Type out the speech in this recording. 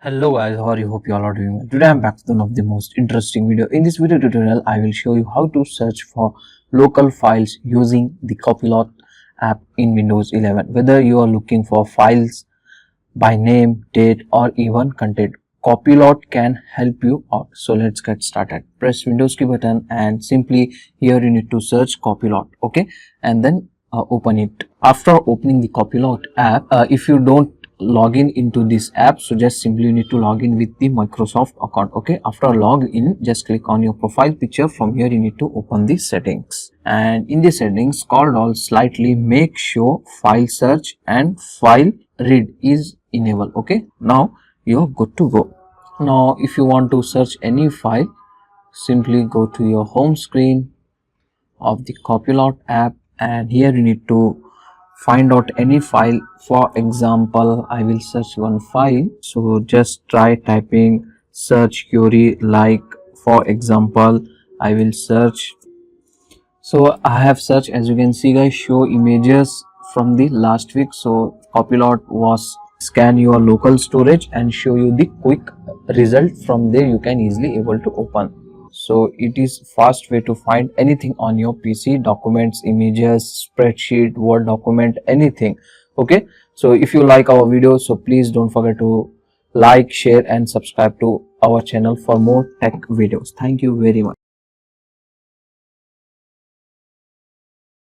Hello guys, how are you? Hope you all are doing well. Today I'm back with one of the most interesting video. In this video tutorial, I will show you how to search for local files using the Copilot app in Windows 11. Whether you are looking for files by name, date or even content, Copilot can help you out. So let's get started. Press Windows key button and simply here you need to search Copilot, okay? And then open it. After opening the Copilot app, if you don't log in into this app, so just simply you need to log in with the Microsoft account, okay? After log in, just click on your profile picture. From here you need to open the settings, and in the settings, scroll down slightly, make sure file search and file read is enabled, okay? Now you're good to go. Now if you want to search any file, simply go to your home screen of the Copilot app, and here you need to find out any file. For example, I will search one file, so just try typing search query, like for example I will search. So I have searched, as you can see guys, show images from the last week. So Copilot was scan your local storage and show you the quick result. From there you can easily able to open. So it is fast way to find anything on your PC, documents, images, spreadsheet, word document, anything, okay? So if you like our video, so please don't forget to like, share and subscribe to our channel for more tech videos. Thank you very much.